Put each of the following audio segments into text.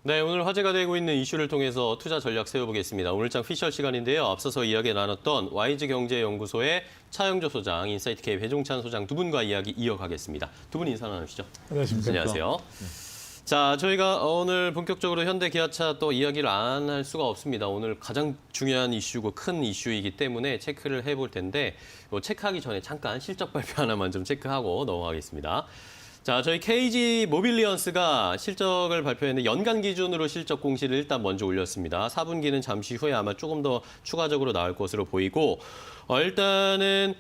네, 오늘 화제가 되고 있는 이슈를 통해서 투자 전략 세워보겠습니다. 오늘장 피셜 시간인데요. 앞서서 이야기 나눴던 YG경제연구소의 차영조 소장, 인사이트K 배종찬 소장 두 분과 이야기 이어가겠습니다. 두 분 인사 나누시죠. 안녕하십니까. 안녕하세요. 자, 저희가 오늘 본격적으로 현대 기아차 또 이야기를 안 할 수가 없습니다. 오늘 가장 중요한 이슈고 큰 이슈이기 때문에 체크를 해볼 텐데 체크하기 전에 잠깐 실적 발표 하나만 좀 체크하고 넘어가겠습니다. 자, 저희 KG 모빌리언스가 실적을 발표했는데 연간 기준으로 실적 공시를 일단 먼저 올렸습니다. 4분기는 잠시 후에 아마 조금 더 추가적으로 나올 것으로 보이고 일단은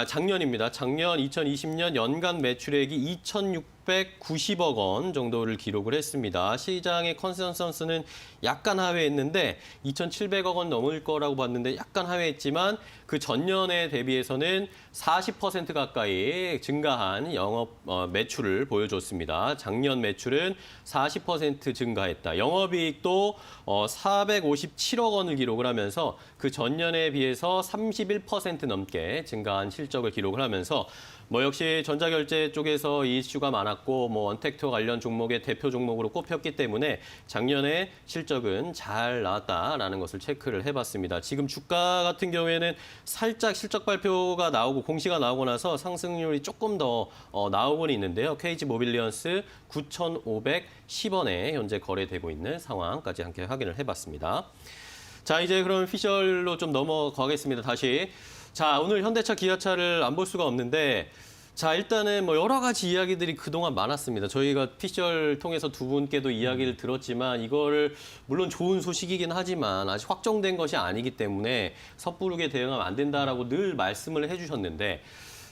작년입니다. 작년 2020년 연간 매출액이 2,690억 원 정도를 기록을 했습니다. 시장의 컨센서스는 약간 하회했는데 2,700억 원 넘을 거라고 봤는데 약간 하회했지만 그 전년에 대비해서는 40% 가까이 증가한 영업 매출을 보여줬습니다. 작년 매출은 40% 증가했다. 영업이익도 457억 원을 기록을 하면서 그 전년에 비해서 31% 넘게 증가한 실적을 기록을 하면서 역시 전자결제 쪽에서 이 이슈가 많았고 언택트 관련 종목의 대표 종목으로 꼽혔기 때문에 작년에 실적은 잘 나왔다라는 것을 체크를 해봤습니다. 지금 주가 같은 경우에는 살짝 실적 발표가 나오고 공시가 나오고 나서 상승률이 조금 더 나오고는 있는데요. KG 모빌리언스 9,510원에 현재 거래되고 있는 상황까지 함께 확인을 해봤습니다. 자, 이제 그럼 피셜로 좀 넘어가겠습니다. 다시. 자, 오늘 현대차, 기아차를 안 볼 수가 없는데 자, 일단은 여러 가지 이야기들이 그동안 많았습니다. 저희가 피셜 통해서 두 분께도 이야기를 들었지만 이거를 물론 좋은 소식이긴 하지만 아직 확정된 것이 아니기 때문에 섣부르게 대응하면 안 된다라고 늘 말씀을 해주셨는데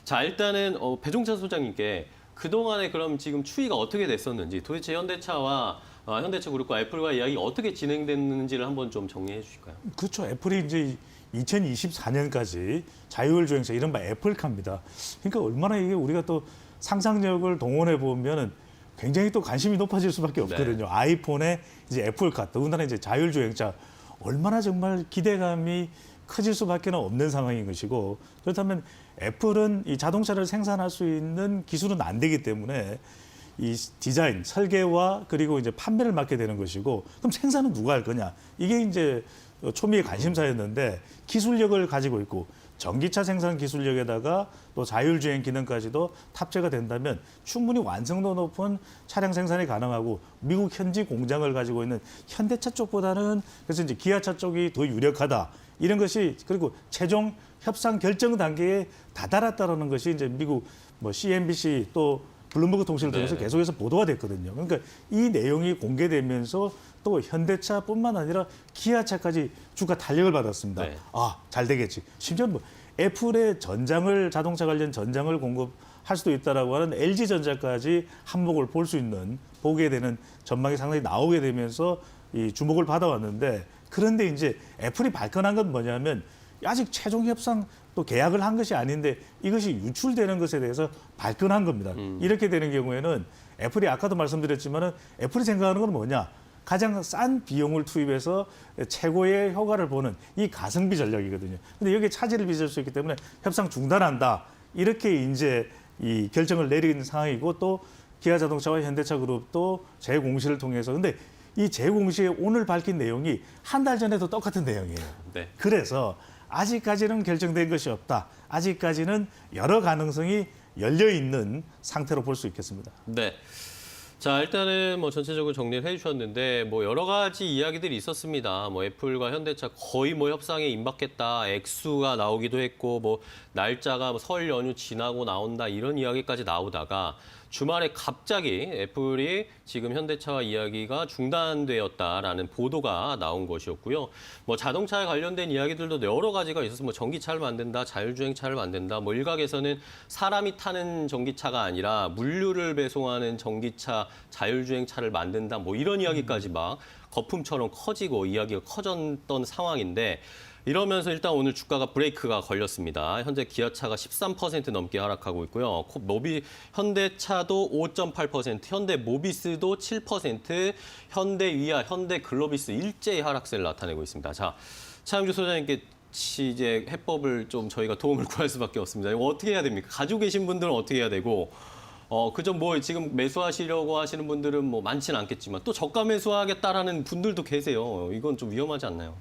자, 일단은 배종찬 소장님께 그동안에 그럼 지금 추이가 어떻게 됐었는지 도대체 현대차와 현대차 그룹과 애플과 이야기 어떻게 진행됐는지를 한번 좀 정리해 주실까요? 그렇죠. 애플이 이제 2024년까지 자율주행차 이른바 애플카입니다. 그러니까 얼마나 이게 우리가 또 상상력을 동원해 보면은 굉장히 또 관심이 높아질 수밖에 없거든요. 네. 아이폰에 이제 애플카, 더군다나 이제 자율주행차 얼마나 정말 기대감이 커질 수밖에 없는 상황인 것이고 그렇다면 애플은 이 자동차를 생산할 수 있는 기술은 안 되기 때문에 이 디자인, 설계와 그리고 이제 판매를 맡게 되는 것이고 그럼 생산은 누가 할 거냐? 이게 이제 초미의 관심사였는데 기술력을 가지고 있고 전기차 생산 기술력에다가 또 자율주행 기능까지도 탑재가 된다면 충분히 완성도 높은 차량 생산이 가능하고 미국 현지 공장을 가지고 있는 현대차 쪽보다는 그래서 이제 기아차 쪽이 더 유력하다. 이런 것이 그리고 최종 협상 결정 단계에 다다랐다는 것이 이제 미국 CNBC 또 블룸버그 통신을 통해서 계속해서 보도가 됐거든요. 그러니까 이 내용이 공개되면서 또 현대차뿐만 아니라 기아차까지 주가 탄력을 받았습니다. 네. 잘 되겠지. 심지어 애플의 자동차 관련 전장을 공급할 수도 있다라고 하는 LG전자까지 한몫을 볼 수 있는 보게 되는 전망이 상당히 나오게 되면서 이 주목을 받아왔는데 그런데 이제 애플이 발끈한 건 뭐냐면 아직 최종 협상 또 계약을 한 것이 아닌데 이것이 유출되는 것에 대해서 발끈한 겁니다. 이렇게 되는 경우에는 애플이 아까도 말씀드렸지만은 애플이 생각하는 건 뭐냐? 가장 싼 비용을 투입해서 최고의 효과를 보는 이 가성비 전략이거든요. 근데 여기에 차질을 빚을 수 있기 때문에 협상 중단한다. 이렇게 이제 이 결정을 내린 상황이고 또 기아자동차와 현대차그룹도 재공시를 통해서 근데 이 재공시에 오늘 밝힌 내용이 한 달 전에도 똑같은 내용이에요. 네. 그래서 아직까지는 결정된 것이 없다. 아직까지는 여러 가능성이 열려 있는 상태로 볼 수 있겠습니다. 네. 자, 일단은 전체적으로 정리를 해주셨는데 여러 가지 이야기들이 있었습니다. 애플과 현대차 거의 협상에 임박했다. 액수가 나오기도 했고 날짜가 설 연휴 지나고 나온다 이런 이야기까지 나오다가 주말에 갑자기 애플이 지금 현대차와 이야기가 중단되었다라는 보도가 나온 것이었고요. 자동차에 관련된 이야기들도 여러 가지가 있어서 전기차를 만든다, 자율주행차를 만든다. 일각에서는 사람이 타는 전기차가 아니라 물류를 배송하는 전기차, 자율주행차를 만든다. 이런 이야기까지 막 거품처럼 커지고 이야기가 커졌던 상황인데 이러면서 일단 오늘 주가가 브레이크가 걸렸습니다. 현재 기아차가 13% 넘게 하락하고 있고요. 현대차도 5.8%, 현대모비스도 7%, 현대위아, 현대글로비스 일제히 하락세를 나타내고 있습니다. 자, 차영주 소장님께 이제 해법을 좀 저희가 도움을 구할 수밖에 없습니다. 이거 어떻게 해야 됩니까? 가지고 계신 분들은 어떻게 해야 되고 그저 뭐 지금 매수하시려고 하시는 분들은 뭐 많지는 않겠지만 또 저가 매수하겠다라는 분들도 계세요. 이건 좀 위험하지 않나요?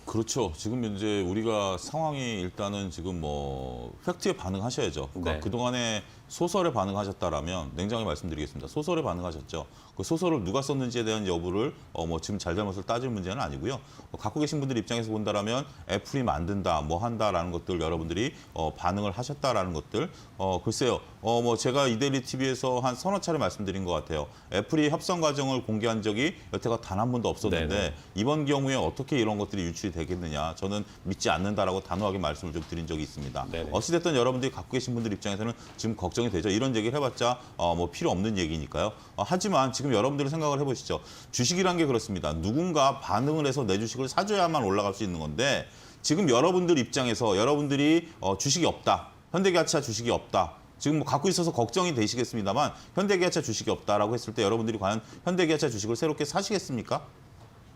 그렇죠. 지금 이제 우리가 상황이 일단은 지금 뭐 팩트에 반응하셔야죠. 그러니까 네. 그동안에 소설에 반응하셨다라면 냉정하게 말씀드리겠습니다. 소설에 반응하셨죠. 그 소설을 누가 썼는지에 대한 여부를 뭐 지금 잘잘못을 따질 문제는 아니고요. 갖고 계신 분들 입장에서 본다라면 애플이 만든다, 뭐 한다라는 것들 여러분들이 반응을 하셨다라는 것들. 글쎄요. 뭐 제가 이데일리 TV에서 한 서너 차례 말씀드린 것 같아요. 애플이 협상 과정을 공개한 적이 여태가 단 한 번도 없었는데 네네. 이번 경우에 어떻게 이런 것들이 유출이 되겠느냐. 저는 믿지 않는다라고 단호하게 말씀을 좀 드린 적이 있습니다. 네네. 어찌됐든 여러분들이 갖고 계신 분들 입장에서는 지금 걱정이 되죠. 이런 얘기를 해봤자 뭐 필요 없는 얘기니까요. 하지만 지금 여러분들이 생각을 해보시죠. 주식이란 게 그렇습니다. 누군가 반응을 해서 내 주식을 사줘야만 올라갈 수 있는 건데 지금 여러분들 입장에서 여러분들이 주식이 없다. 현대기아차 주식이 없다. 지금 뭐 갖고 있어서 걱정이 되시겠습니다만 현대기아차 주식이 없다라고 했을 때 여러분들이 과연 현대기아차 주식을 새롭게 사시겠습니까?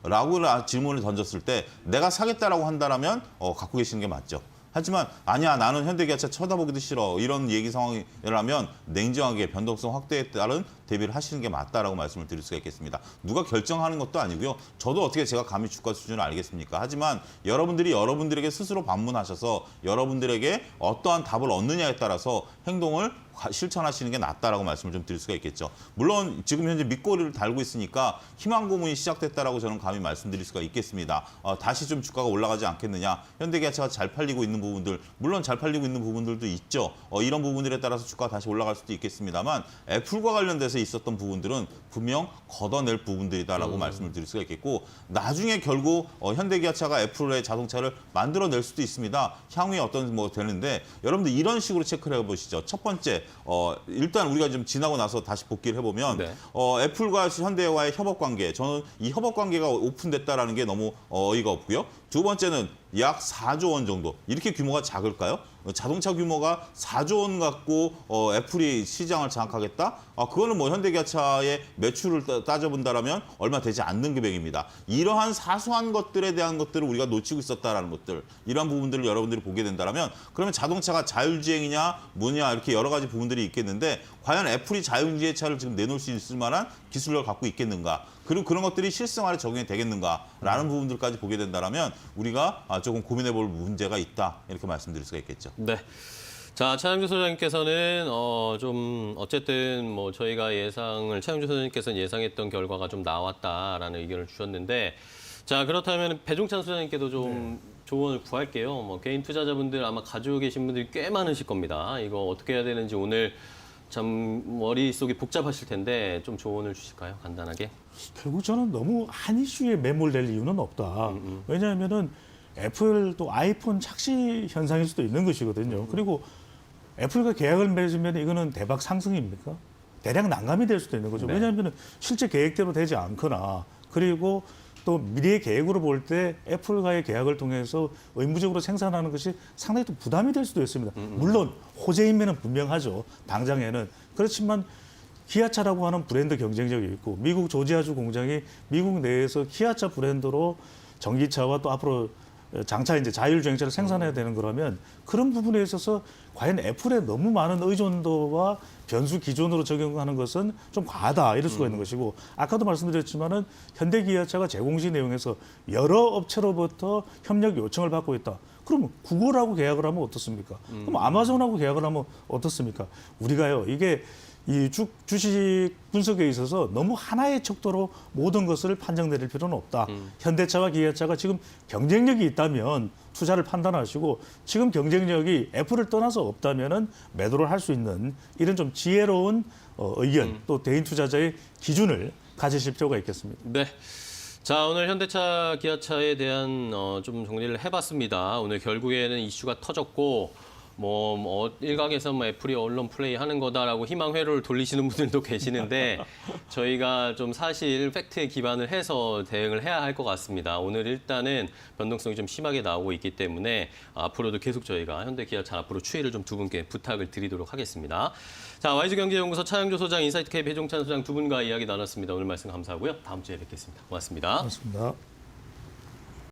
라고 질문을 던졌을 때 내가 사겠다라고 한다라면 갖고 계시는 게 맞죠. 하지만 아니야 나는 현대기아차 쳐다보기도 싫어 이런 얘기 상황이라면 냉정하게 변동성 확대에 따른 대비를 하시는 게 맞다라고 말씀을 드릴 수가 있겠습니다. 누가 결정하는 것도 아니고요. 저도 어떻게 제가 감히 주가 수준을 알겠습니까? 하지만 여러분들이 여러분들에게 스스로 반문하셔서 여러분들에게 어떠한 답을 얻느냐에 따라서 행동을 실천하시는 게 낫다라고 말씀을 좀 드릴 수가 있겠죠. 물론 지금 현재 밑거리를 달고 있으니까 희망 고문이 시작됐다라고 저는 감히 말씀드릴 수가 있겠습니다. 다시 좀 주가가 올라가지 않겠느냐. 현대기아차가 잘 팔리고 있는 부분들, 물론 잘 팔리고 있는 부분들도 있죠. 이런 부분들에 따라서 주가가 다시 올라갈 수도 있겠습니다만 애플과 관련돼서 있었던 부분들은 분명 걷어낼 부분들이다라고 말씀을 드릴 수가 있겠고 나중에 결국 현대기아차가 애플의 자동차를 만들어낼 수도 있습니다. 향후에 어떤 뭐 되는데 여러분들 이런 식으로 체크를 해보시죠. 첫 번째 일단 우리가 좀 지나고 나서 다시 복귀를 해보면 네. 애플과 현대와의 협업 관계 저는 이 협업 관계가 오픈됐다라는 게 너무 어이가 없고요. 두 번째는 약 4조 원 정도 이렇게 규모가 작을까요? 자동차 규모가 4조 원 갖고 애플이 시장을 장악하겠다? 그거는 뭐 현대기아차의 매출을 따져본다라면 얼마 되지 않는 금액입니다. 이러한 사소한 것들에 대한 것들을 우리가 놓치고 있었다라는 것들 이러한 부분들을 여러분들이 보게 된다면 그러면 자동차가 자율주행이냐 뭐냐 이렇게 여러 가지 부분들이 있겠는데 과연 애플이 자율주행차를 지금 내놓을 수 있을 만한 기술력을 갖고 있겠는가? 그리고 그런 것들이 실생활에 적용이 되겠는가라는 부분들까지 보게 된다면 우리가 조금 고민해볼 문제가 있다 이렇게 말씀드릴 수가 있겠죠. 네. 자, 차영주 소장님께서는 좀 어쨌든 뭐 저희가 차영주 소장님께서는 예상했던 결과가 좀 나왔다라는 의견을 주셨는데 자, 그렇다면 배종찬 소장님께도 좀 조언을 구할게요. 뭐 개인 투자자분들 아마 가지고 계신 분들이 꽤 많으실 겁니다. 이거 어떻게 해야 되는지 오늘 참 머릿속이 복잡하실 텐데 좀 조언을 주실까요? 간단하게. 결국 저는 너무 한 이슈에 매몰될 이유는 없다. 왜냐하면은 애플 또 아이폰 착시 현상일 수도 있는 것이거든요. 그리고 애플과 계약을 맺으면 이거는 대박 상승입니까? 대량 난감이 될 수도 있는 거죠. 네. 왜냐하면 실제 계획대로 되지 않거나 그리고 또 미래의 계획으로 볼 때 애플과의 계약을 통해서 의무적으로 생산하는 것이 상당히 또 부담이 될 수도 있습니다. 물론 호재인면은 분명하죠. 당장에는. 그렇지만 기아차라고 하는 브랜드 경쟁력이 있고 미국 조지아주 공장이 미국 내에서 기아차 브랜드로 전기차와 또 앞으로 장차 이제 자율주행차를 생산해야 되는 거라면 그런 부분에 있어서 과연 애플에 너무 많은 의존도와 변수 기존으로 적용하는 것은 좀 과하다 이럴 수가 있는 것이고 아까도 말씀드렸지만은 현대기아차가 제공시 내용에서 여러 업체로부터 협력 요청을 받고 있다. 그러면 구글하고 계약을 하면 어떻습니까? 그럼 아마존하고 계약을 하면 어떻습니까? 우리가요 이게 이 주식 분석에 있어서 너무 하나의 척도로 모든 것을 판정 내릴 필요는 없다. 현대차와 기아차가 지금 경쟁력이 있다면 투자를 판단하시고 지금 경쟁력이 애플을 떠나서 없다면은 매도를 할 수 있는 이런 좀 지혜로운 의견 또 개인 투자자의 기준을 가지실 필요가 있겠습니다. 네. 자, 오늘 현대차, 기아차에 대한 좀 정리를 해봤습니다. 오늘 결국에는 이슈가 터졌고 일각에서 애플이 언론 플레이 하는 거다라고 희망 회로를 돌리시는 분들도 계시는데 저희가 좀 사실 팩트에 기반을 해서 대응을 해야 할 것 같습니다. 오늘 일단은 변동성이 좀 심하게 나오고 있기 때문에 앞으로도 계속 저희가 현대 기아차 앞으로 추이를 좀 두 분께 부탁을 드리도록 하겠습니다. 자, YG경제연구소 차영주 소장, 인사이트K 배종찬 소장 두 분과 이야기 나눴습니다. 오늘 말씀 감사하고요. 다음 주에 뵙겠습니다. 고맙습니다. 고맙습니다.